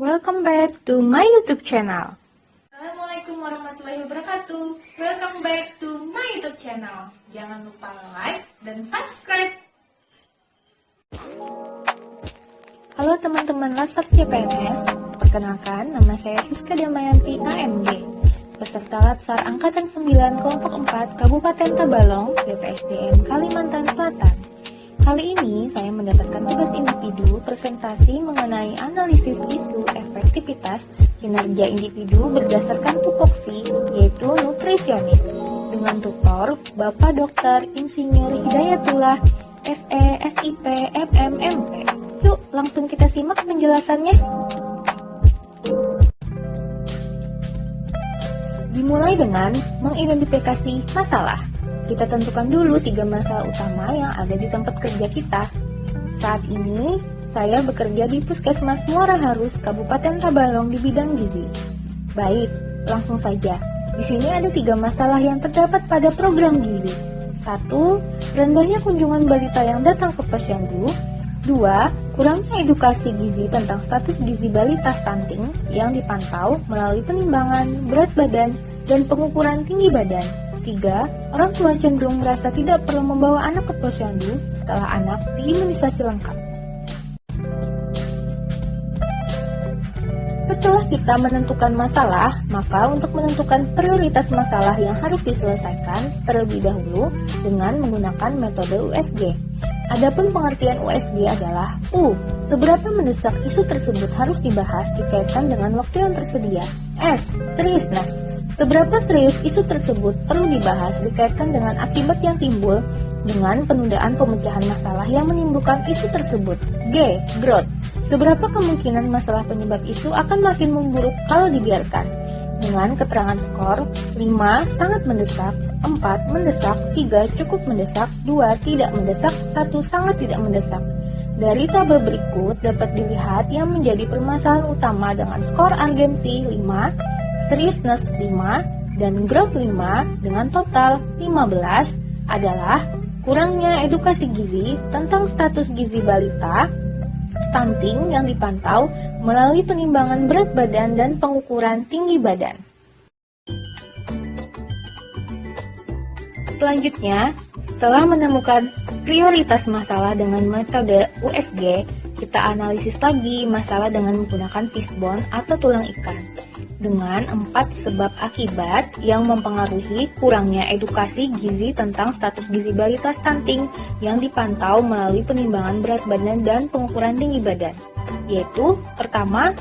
Welcome back to my YouTube channel. Assalamualaikum warahmatullahi wabarakatuh. Welcome back to my YouTube channel. Jangan lupa like dan subscribe. Halo teman-teman Latsar CPNS, perkenalkan nama saya Siska Damayanti AMG, peserta Latsar Angkatan 9 Kelompok 4 Kabupaten Tabalong, BPSDM Kalimantan Selatan. Kali ini saya mendapatkan tugas individu presentasi mengenai analisis isu efektivitas kinerja individu berdasarkan tupoksi, yaitu nutrisionis, dengan tutor Bapak Dr. Insinyur Hidayatullah SE, SIP, MM, MP. Yuk langsung kita simak penjelasannya. Dimulai dengan mengidentifikasi masalah. Kita tentukan dulu 3 masalah utama yang ada di tempat kerja kita. Saat ini, saya bekerja di Puskesmas Muara Harus, Kabupaten Tabalong di bidang gizi. Baik, langsung saja. Di sini ada 3 masalah yang terdapat pada program gizi. 1. Rendahnya kunjungan balita yang datang ke posyandu. 2. Kurangnya edukasi gizi tentang status gizi balita stunting yang dipantau melalui penimbangan berat badan dan pengukuran tinggi badan. 3. Orang tua cenderung merasa tidak perlu membawa anak ke posyandu setelah anak diimunisasi lengkap. Setelah kita menentukan masalah, maka untuk menentukan prioritas masalah yang harus diselesaikan terlebih dahulu dengan menggunakan metode USG. Adapun pengertian USG adalah U. Seberapa mendesak isu tersebut harus dibahas dikaitkan dengan waktu yang tersedia. S. Seriousness. Seberapa serius isu tersebut perlu dibahas dikaitkan dengan akibat yang timbul dengan penundaan pemecahan masalah yang menimbulkan isu tersebut. G. Growth. Seberapa kemungkinan masalah penyebab isu akan makin memburuk kalau dibiarkan. Dengan keterangan skor 5 sangat mendesak, 4 mendesak, 3 cukup mendesak, 2 tidak mendesak, 1 sangat tidak mendesak. Dari tabel berikut dapat dilihat yang menjadi permasalahan utama dengan skor urgensi 5, seriousness 5, dan growth 5 dengan total 15 adalah kurangnya edukasi gizi tentang status gizi balita stunting yang dipantau melalui penimbangan berat badan dan pengukuran tinggi badan. Selanjutnya, setelah menemukan prioritas masalah dengan metode USG, kita analisis lagi masalah dengan menggunakan fishbone atau tulang ikan dengan 4 sebab akibat yang mempengaruhi kurangnya edukasi gizi tentang status gizi balita stunting yang dipantau melalui penimbangan berat badan dan pengukuran tinggi badan, yaitu pertama,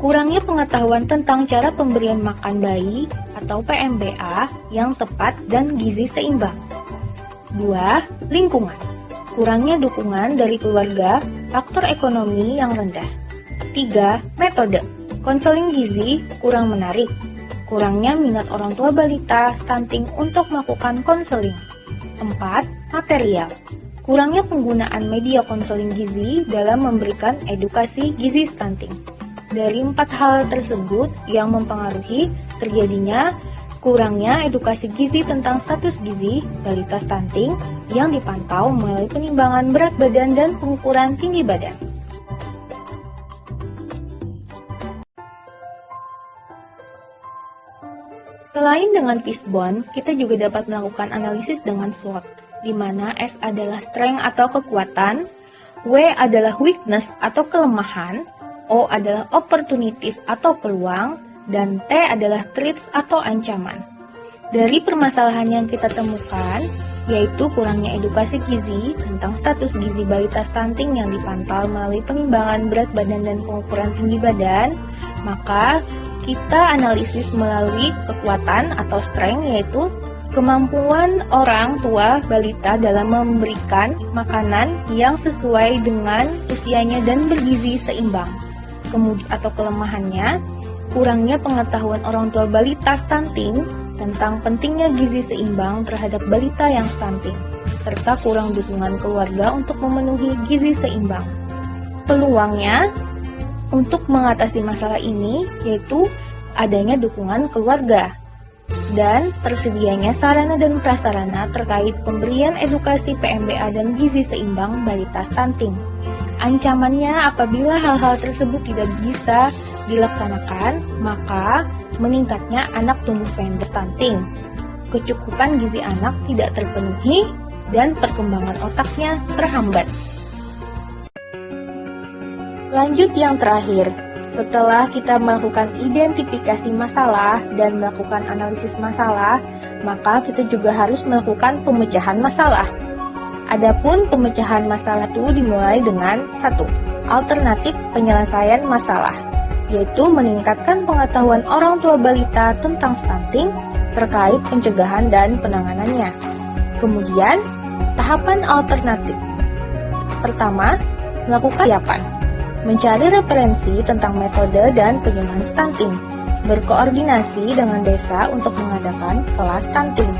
kurangnya pengetahuan tentang cara pemberian makan bayi atau PMBA yang tepat dan gizi seimbang. 2. Lingkungan. Kurangnya dukungan dari keluarga, faktor ekonomi yang rendah. 3. Metode. Konseling gizi kurang menarik. Kurangnya minat orang tua balita stunting untuk melakukan konseling. 4. Material. Kurangnya penggunaan media konseling gizi dalam memberikan edukasi gizi stunting. Dari 4 hal tersebut yang mempengaruhi terjadinya kurangnya edukasi gizi tentang status gizi balita stunting yang dipantau melalui penimbangan berat badan dan pengukuran tinggi badan. Selain dengan fishbone, kita juga dapat melakukan analisis dengan SWOT, di mana S adalah strength atau kekuatan, W adalah weakness atau kelemahan, O adalah opportunities atau peluang, dan T adalah threats atau ancaman. Dari permasalahan yang kita temukan, yaitu kurangnya edukasi gizi tentang status gizi balita stunting yang dipantau melalui penimbangan berat badan dan pengukuran tinggi badan, maka kita analisis melalui kekuatan atau strength, yaitu kemampuan orang tua balita dalam memberikan makanan yang sesuai dengan usianya dan bergizi seimbang. Kemudian atau kelemahannya, kurangnya pengetahuan orang tua balita stunting tentang pentingnya gizi seimbang terhadap balita yang stunting, serta kurang dukungan keluarga untuk memenuhi gizi seimbang. Peluangnya untuk mengatasi masalah ini yaitu adanya dukungan keluarga dan tersedianya sarana dan prasarana terkait pemberian edukasi PMBA dan gizi seimbang balita stunting. Ancamannya apabila hal-hal tersebut tidak bisa dilaksanakan, maka meningkatnya anak tumbuh pendek stunting, kecukupan gizi anak tidak terpenuhi, dan perkembangan otaknya terhambat. Lanjut yang terakhir, setelah kita melakukan identifikasi masalah dan melakukan analisis masalah, maka kita juga harus melakukan pemecahan masalah. Adapun pemecahan masalah itu dimulai dengan 1. Alternatif penyelesaian masalah, yaitu meningkatkan pengetahuan orang tua balita tentang stunting terkait pencegahan dan penanganannya. Kemudian, tahapan alternatif. Pertama, melakukan persiapan, mencari referensi tentang metode dan penyembuhan stunting, berkoordinasi dengan desa untuk mengadakan kelas stunting.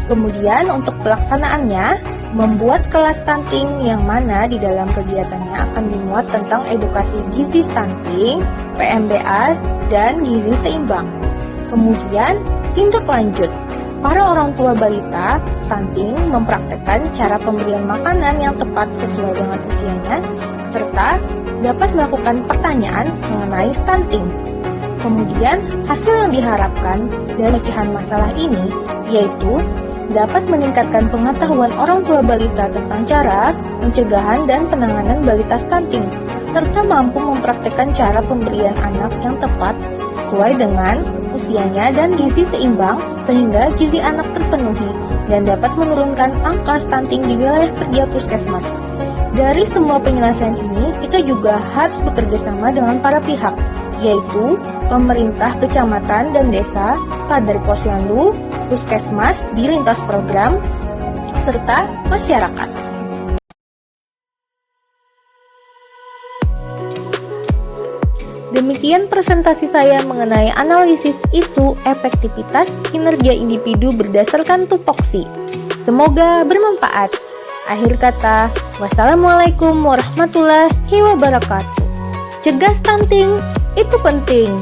Kemudian untuk pelaksanaannya, membuat kelas stunting yang mana di dalam kegiatannya akan dimuat tentang edukasi gizi stunting, PMBA, dan gizi seimbang. Kemudian, tindak lanjut. Para orang tua balita stunting mempraktekkan cara pemberian makanan yang tepat sesuai dengan usianya, serta dapat melakukan pertanyaan mengenai stunting. Kemudian, hasil yang diharapkan dari pemecahan masalah ini yaitu dapat meningkatkan pengetahuan orang tua balita tentang cara pencegahan dan penanganan balita stunting, serta mampu mempraktekkan cara pemberian anak yang tepat sesuai dengan usianya dan gizi seimbang sehingga gizi anak terpenuhi dan dapat menurunkan angka stunting di wilayah kerja puskesmas. Dari semua penyelesaian ini, kita juga harus bekerja sama dengan para pihak, yaitu pemerintah kecamatan dan desa, Kadar Posyandu, puskesmas di lintas program, serta masyarakat. Demikian presentasi saya mengenai analisis isu efektivitas kinerja individu berdasarkan tupoksi. Semoga bermanfaat. Akhir kata, wassalamualaikum warahmatullahi wabarakatuh. Cegah stunting itu penting.